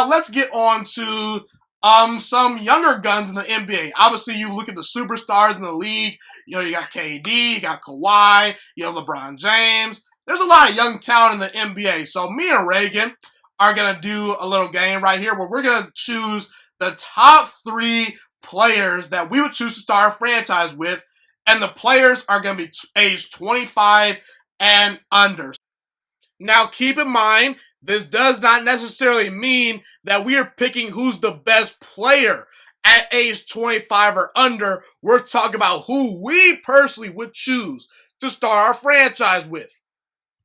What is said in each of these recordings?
now let's get on to some younger guns in the NBA. Obviously, you look at the superstars in the league. You know, you got KD, you got Kawhi, you have LeBron James. There's a lot of young talent in the NBA. So me and Reagan are going to do a little game right here where we're going to choose the top 3 players that we would choose to start a franchise with. And the players are going to be age 25 and under. Now, keep in mind, this does not necessarily mean that we are picking who's the best player at age 25 or under. We're talking about who we personally would choose to start our franchise with.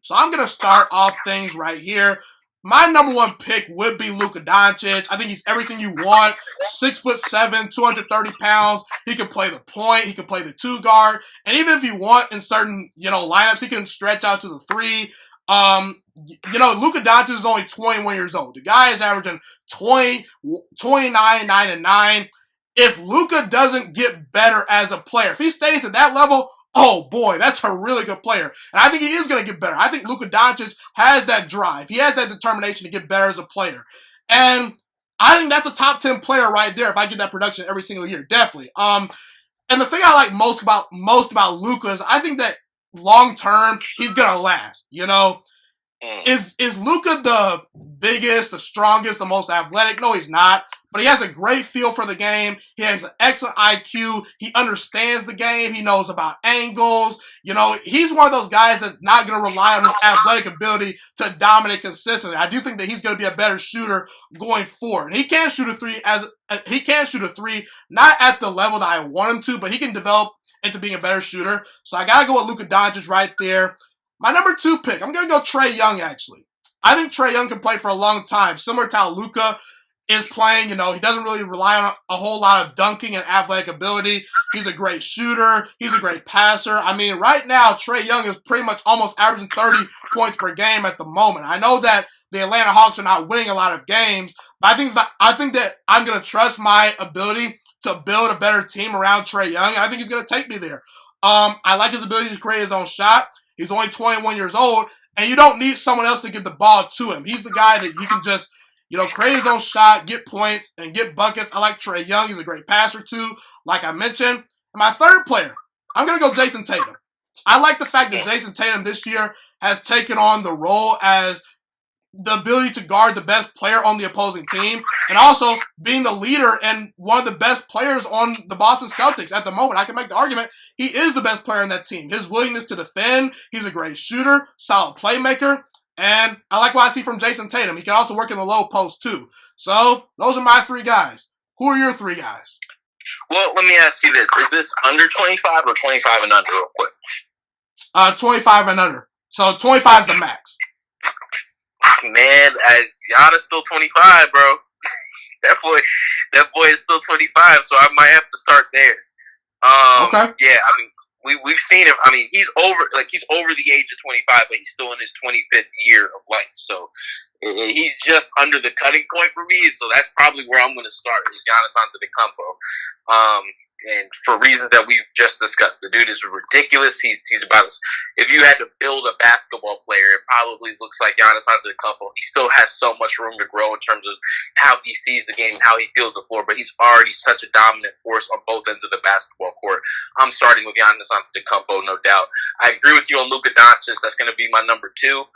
So I'm going to start off things right here. My number 1 pick would be Luka Doncic. I think he's everything you want. 6'7", 230 pounds. He can play the point. He can play the 2 guard. And even if you want in certain, lineups, he can stretch out to the 3. Luka Doncic is only 21 years old. The guy is averaging 29, 9, and 9. If Luka doesn't get better as a player, if he stays at that level, oh boy, that's a really good player. And I think he is going to get better. I think Luka Doncic has that drive. He has that determination to get better as a player. And I think that's a top 10 player right there if I get that production every single year. Definitely. And the thing I like most about Luka is I think that long term he's going to last, Is Luka the biggest, the strongest, the most athletic? No, he's not. But he has a great feel for the game. He has an excellent IQ. He understands the game. He knows about angles. He's one of those guys that's not going to rely on his athletic ability to dominate consistently. I do think that he's going to be a better shooter going forward. And he can shoot a 3 not at the level that I want him to, but he can develop into being a better shooter. So I got to go with Luka Doncic right there. My number 2 pick, I'm going to go Trae Young, actually. I think Trae Young can play for a long time, similar to how Luka is playing. He doesn't really rely on a whole lot of dunking and athletic ability. He's a great shooter. He's a great passer. I mean, right now, Trae Young is pretty much almost averaging 30 points per game at the moment. I know that the Atlanta Hawks are not winning a lot of games, but I think that I'm going to trust my ability to build a better team around Trae Young, and I think he's going to take me there. I like his ability to create his own shot. He's only 21 years old, and you don't need someone else to get the ball to him. He's the guy that you can just, create his own shot, get points, and get buckets. I like Trae Young. He's a great passer, too, like I mentioned. And my 3rd player, I'm going to go Jason Tatum. I like the fact that Jason Tatum this year has taken on the role as the ability to guard the best player on the opposing team, and also being the leader and one of the best players on the Boston Celtics at the moment. I can make the argument he is the best player on that team. His willingness to defend, he's a great shooter, solid playmaker, and I like what I see from Jason Tatum. He can also work in the low post too. So those are my 3 guys. Who are your 3 guys? Well, let me ask you this. Is this under 25 or 25 and under real quick? 25 and under. So 25 is the max. Man, Giannis still 25, bro. that boy is still 25, so I might have to start there. Okay. Yeah, I mean, we've seen him. I mean, he's over the age of 25, but he's still in his 25th year of life. So he's just under the cutting point for me. So that's probably where I'm going to start. Is Giannis Antetokounmpo. And for reasons that we've just discussed, the dude is ridiculous. He's about as, if you had to build a basketball player, it probably looks like Giannis Antetokounmpo. He still has so much room to grow in terms of how he sees the game, how he feels the floor, but he's already such a dominant force on both ends of the basketball court. I'm starting with Giannis Antetokounmpo, no doubt. I agree with you on Luka Doncic. That's going to be my number 2,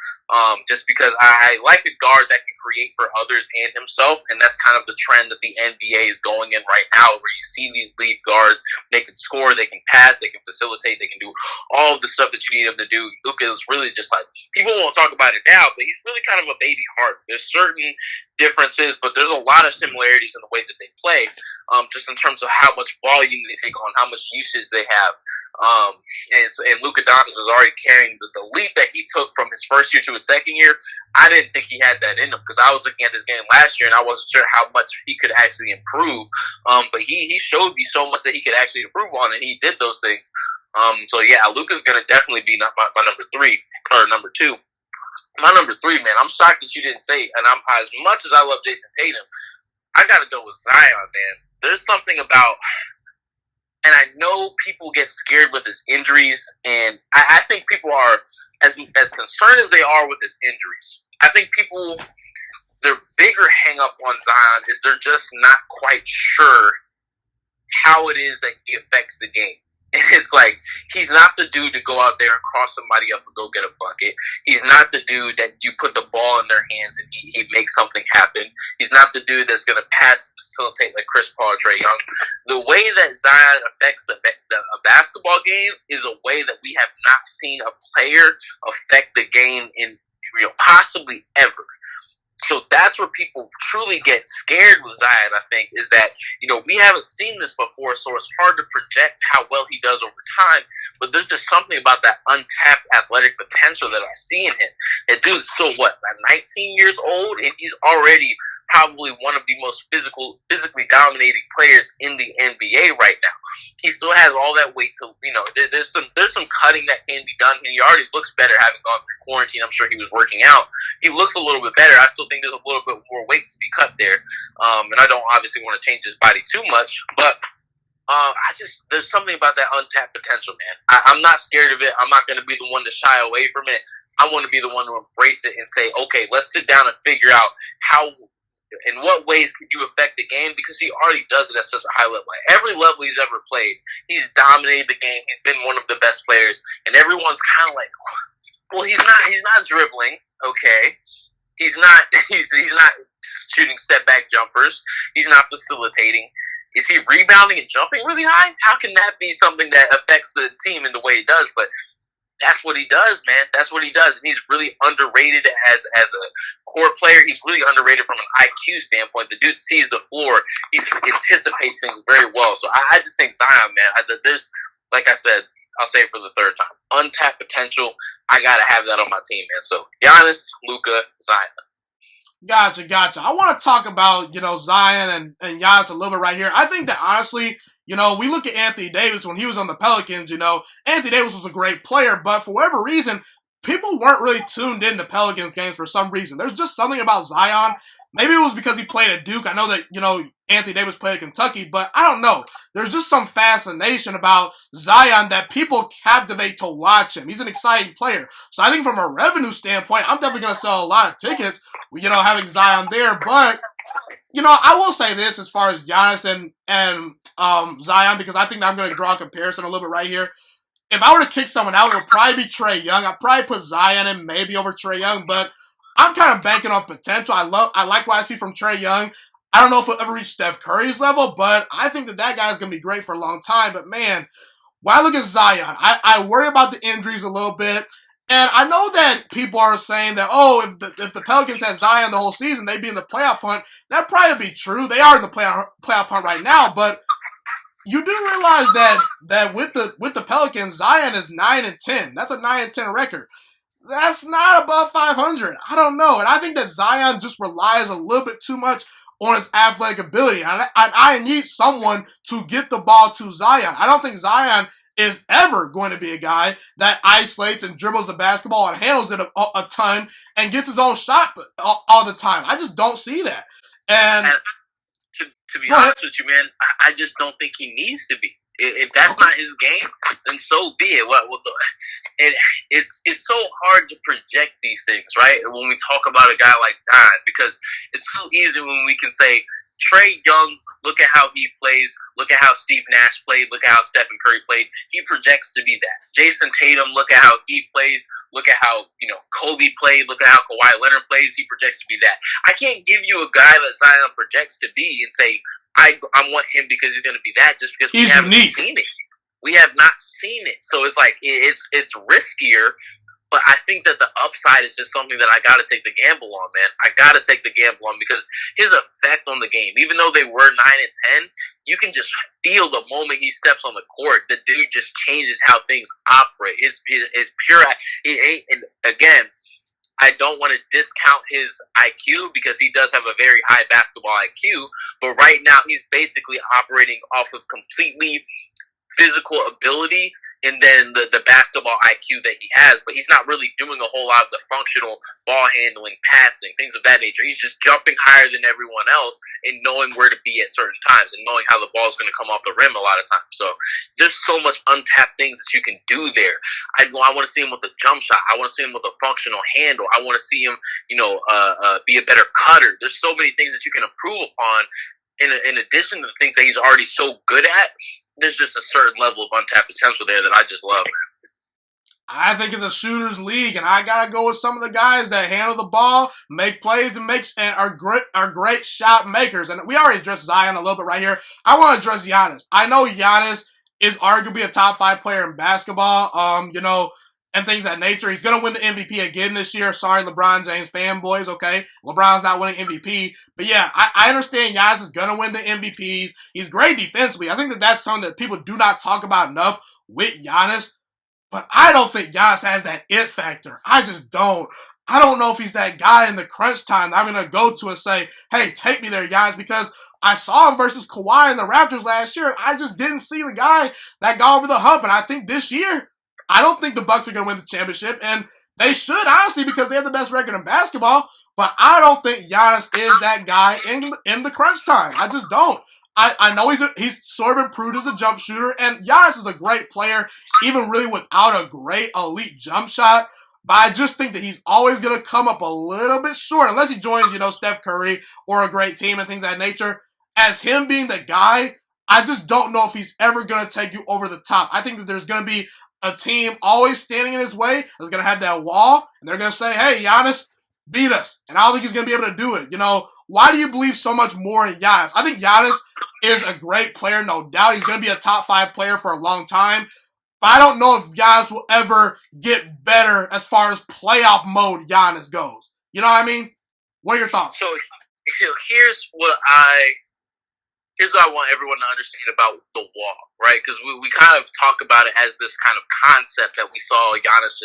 just because I like a guard that can create for others and himself, and that's kind of the trend that the NBA is going in right now, where you see these lead guards. They can score, they can pass, they can facilitate, they can do all of the stuff that you need them to do. Luka is really just like, people won't talk about it now, but he's really kind of a baby heart. There's certain differences, but there's a lot of similarities in the way that they play, just in terms of how much volume they take on, how much usage they have. And Luka Doncic is already carrying the leap that he took from his first year to his second year. I didn't think he had that in him, because I was looking at this game last year and I wasn't sure how much he could actually improve. But he showed me so much that he could actually improve on, and he did those things. So yeah, Luka's going to definitely be my number 3 or number 2. My number 3, man, I'm shocked that you didn't say it. And I'm, as much as I love Jason Tatum, I got to go with Zion, man. There's something about, and I know people get scared with his injuries, and I think people are as concerned as they are with his injuries. I think their bigger hang up on Zion is they're just not quite sure how it is that he affects the game. It's like, he's not the dude to go out there and cross somebody up and go get a bucket. He's not the dude that you put the ball in their hands and he makes something happen. He's not the dude that's going to pass, facilitate like Chris Paul or Trae Young. The way that Zion affects a basketball game is a way that we have not seen a player affect the game in possibly ever. So that's where people truly get scared with Zion, I think, is that, we haven't seen this before, so it's hard to project how well he does over time, but there's just something about that untapped athletic potential that I see in him. That dude's still, 19 years old, and he's already probably one of the most physically dominating players in the NBA right now. He still has all that weight to, there's some cutting that can be done, and he already looks better having gone through quarantine. I'm sure he was working out. He looks a little bit better. I still think there's a little bit more weight to be cut there. And I don't obviously want to change his body too much, but there's something about that untapped potential, man. I'm not scared of it. I'm not going to be the one to shy away from it. I want to be the one to embrace it and say, okay, let's sit down and figure out in what ways can you affect the game, because he already does it at such a high level. At every level he's ever played, he's dominated the game. He's been one of the best players, and everyone's kind of like, well, he's not dribbling, okay? He's not shooting step back jumpers. He's not facilitating. Is he rebounding and jumping really high? How can that be something that affects the team in the way it does? But that's what he does, man. That's what he does. And he's really underrated as a core player. He's really underrated from an IQ standpoint. The dude sees the floor. He anticipates things very well. So I just think Zion, man, there's, like I said, I'll say it for the third time, untapped potential. I got to have that on my team, man. So Giannis, Luka, Zion. Gotcha. I want to talk about, Zion and Giannis a little bit right here. I think that, honestly, we look at Anthony Davis when he was on the Pelicans, Anthony Davis was a great player, but for whatever reason, people weren't really tuned into Pelicans games for some reason. There's just something about Zion. Maybe it was because he played at Duke. I know that, Anthony Davis played at Kentucky, but I don't know. There's just some fascination about Zion that people captivate to watch him. He's an exciting player. So I think from a revenue standpoint, I'm definitely going to sell a lot of tickets, having Zion there. But, I will say this as far as Giannis and Zion, because I think I'm going to draw a comparison a little bit right here. If I were to kick someone out, it would probably be Trae Young. I'd probably put Zion in maybe over Trae Young, but I'm kind of banking on potential. I like what I see from Trae Young. I don't know if he'll ever reach Steph Curry's level, but I think that guy is going to be great for a long time. But man, when I look at Zion, I worry about the injuries a little bit. And I know that people are saying that, if the Pelicans had Zion the whole season, they'd be in the playoff hunt. That'd probably be true. They are in the playoff hunt right now, but you do realize that with the Pelicans, Zion is 9-10. That's a 9-10 record. That's not above 500. I don't know. And I think that Zion just relies a little bit too much on his athletic ability. I need someone to get the ball to Zion. I don't think Zion is ever going to be a guy that isolates and dribbles the basketball and handles it a ton and gets his own shot all the time. I just don't see that. And to be honest with you, man, I just don't think he needs to be. If that's not his game, then so be it. It's so hard to project these things, right? When we talk about a guy like Zion, because it's so easy when we can say, Trae Young, look at how he plays, look at how Steve Nash played, look at how Stephen Curry played. He projects to be that. Jason Tatum, look at how he plays, look at how Kobe played, look at how Kawhi Leonard plays. He projects to be that. I can't give you a guy that Zion projects to be and say, I want him because he's going to be that, just because we haven't seen it. We have not seen it. So it's like, it's riskier, but I think that the upside is just something that I got to take the gamble on, man. I got to take the gamble on, because his effect on the game, even though they were 9-10, you can just feel the moment he steps on the court, the dude just changes how things operate. It's pure. And again, I don't want to discount his IQ, because he does have a very high basketball IQ, but right now he's basically operating off of completely physical ability and then the basketball IQ that he has, but he's not really doing a whole lot of the functional ball handling, passing, things of that nature. He's just jumping higher than everyone else and knowing where to be at certain times and knowing how the ball is going to come off the rim a lot of times. So there's so much untapped things that you can do there. I want to see him with a jump shot. I want to see him with a functional handle. I want to see him, be a better cutter. There's so many things that you can improve upon in addition to the things that he's already so good at. There's just a certain level of untapped potential there that I just love. I think it's a shooter's league, and I gotta go with some of the guys that handle the ball, make plays, and are great shot makers. And we already addressed Zion a little bit right here. I want to address Giannis. I know Giannis is arguably a top 5 player in basketball. And things of that nature. He's going to win the MVP again this year. Sorry, LeBron James fanboys, okay? LeBron's not winning MVP. But yeah, I understand Giannis is going to win the MVPs. He's great defensively. I think that's something that people do not talk about enough with Giannis. But I don't think Giannis has that it factor. I just don't. I don't know if he's that guy in the crunch time that I'm going to go to and say, hey, take me there, Giannis, because I saw him versus Kawhi in the Raptors last year. I just didn't see the guy that got over the hump. And I think this year, I don't think the Bucks are going to win the championship, and they should, honestly, because they have the best record in basketball, but I don't think Giannis is that guy in the crunch time. I just don't. I know he's sort of improved as a jump shooter, and Giannis is a great player, even really without a great elite jump shot, but I just think that he's always going to come up a little bit short, unless he joins, Steph Curry or a great team and things of that nature. As him being the guy, I just don't know if he's ever going to take you over the top. I think that there's going to be a team always standing in his way is going to have that wall, and they're going to say, hey, Giannis, beat us. And I don't think he's going to be able to do it. Why do you believe so much more in Giannis? I think Giannis is a great player, no doubt. He's going to be a top 5 player for a long time. But I don't know if Giannis will ever get better as far as playoff mode Giannis goes. You know what I mean? What are your thoughts? So here's what I want everyone to understand about the wall, right? Because we kind of talk about it as this kind of concept that we saw Giannis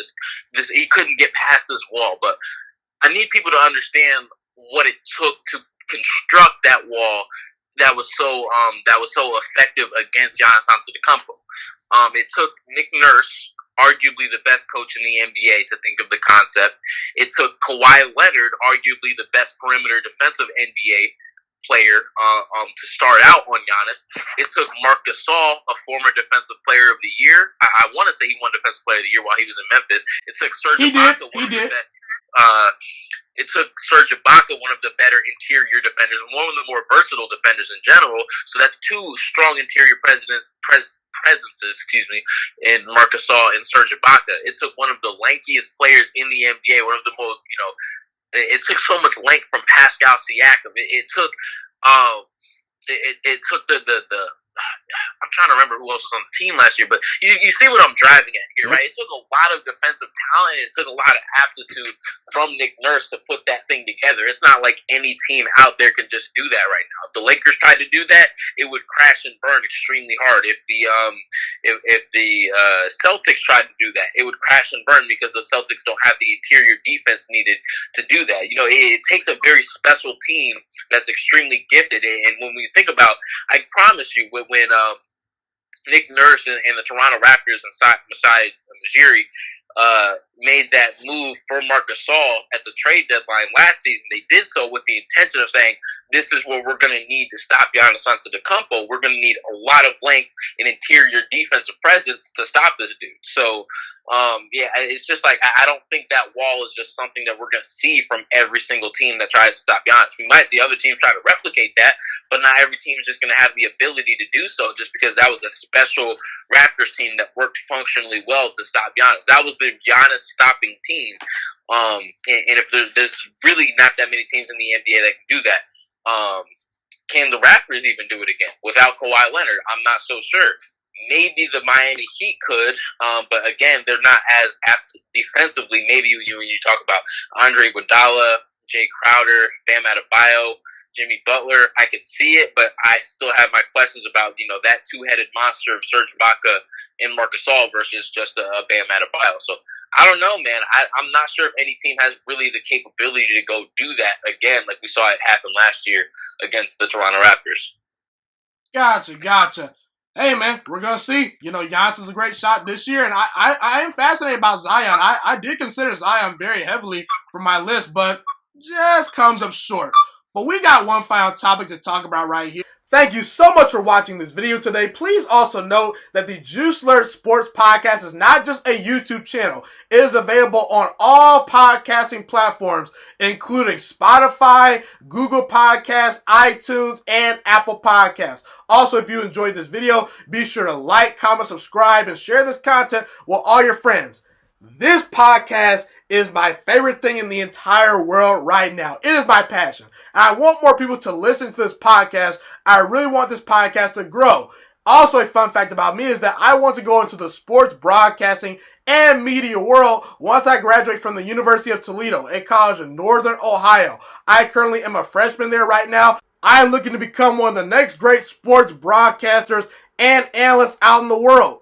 he couldn't get past this wall. But I need people to understand what it took to construct that wall that was so effective against Giannis Antetokounmpo. It took Nick Nurse, arguably the best coach in the NBA, to think of the concept. It took Kawhi Leonard, arguably the best perimeter defensive NBA player to start out on Giannis. It took Marc Gasol, a former defensive player of the year. I want to say he won defensive player of the year while he was in Memphis. It took Serge Ibaka, one of the best. It took Serge Ibaka, one of the better interior defenders, and one of the more versatile defenders in general. So that's 2 strong interior presences, in Marc Gasol and Serge Ibaka. It took one of the lankiest players in the NBA, one of the most, it took so much length from Pascal Siakam. It took the I'm trying to remember who else was on the team last year, but you see what I'm driving at here, right? It took a lot of defensive talent. It took a lot of aptitude from Nick Nurse to put that thing together. It's not like any team out there can just do that right now. If the Lakers tried to do that, it would crash and burn extremely hard. If the Celtics tried to do that, it would crash and burn because the Celtics don't have the interior defense needed to do that. It takes a very special team that's extremely gifted. And when we think about, I promise you, when Nick Nurse and the Toronto Raptors and Masai Ujiri made that move for Marc Gasol at the trade deadline last season, they did so with the intention of saying, this is what we're going to need to stop Giannis Antetokounmpo. We're going to need a lot of length and interior defensive presence to stop this dude. So, it's just like, I don't think that wall is just something that we're going to see from every single team that tries to stop Giannis. We might see other teams try to replicate that, but not every team is just going to have the ability to do so just because that was a special Raptors team that worked functionally well to stop Giannis. That was the Giannis stopping team. And if there's really not that many teams in the NBA that can do that. Can the Raptors even do it again without Kawhi Leonard? I'm not so sure. Maybe the Miami Heat could, but again, they're not as apt defensively. Maybe when you talk about Andre Iguodala, Jay Crowder, Bam Adebayo, Jimmy Butler, I could see it, but I still have my questions about that 2-headed monster of Serge Ibaka and Marc Gasol versus just a Bam Adebayo. So I don't know, man. I'm not sure if any team has really the capability to go do that again, like we saw it happen last year against the Toronto Raptors. Gotcha. Hey, man, we're going to see. Giannis is a great shot this year, and I am fascinated about Zion. I did consider Zion very heavily for my list, but just comes up short. But we got one final topic to talk about right here. Thank you so much for watching this video today. Please also note that the Juice Alert Sports Podcast is not just a YouTube channel. It is available on all podcasting platforms, including Spotify, Google Podcasts, iTunes, and Apple Podcasts. Also, if you enjoyed this video, be sure to like, comment, subscribe, and share this content with all your friends. This podcast is my favorite thing in the entire world right now. It is my passion. And I want more people to listen to this podcast. I really want this podcast to grow. Also, a fun fact about me is that I want to go into the sports broadcasting and media world once I graduate from the University of Toledo, a college in Northern Ohio. I currently am a freshman there right now. I am looking to become one of the next great sports broadcasters and analysts out in the world.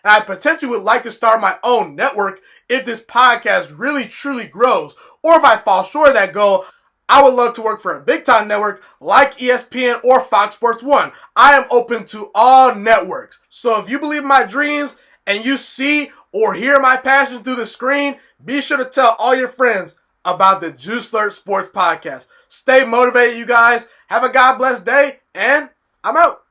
And I potentially would like to start my own network if this podcast really truly grows. Or if I fall short of that goal, I would love to work for a big time network like ESPN or Fox Sports 1. I am open to all networks. So if you believe in my dreams and you see or hear my passion through the screen, be sure to tell all your friends about the Juice Alert Sports Podcast. Stay motivated, you guys. Have a God bless day, and I'm out.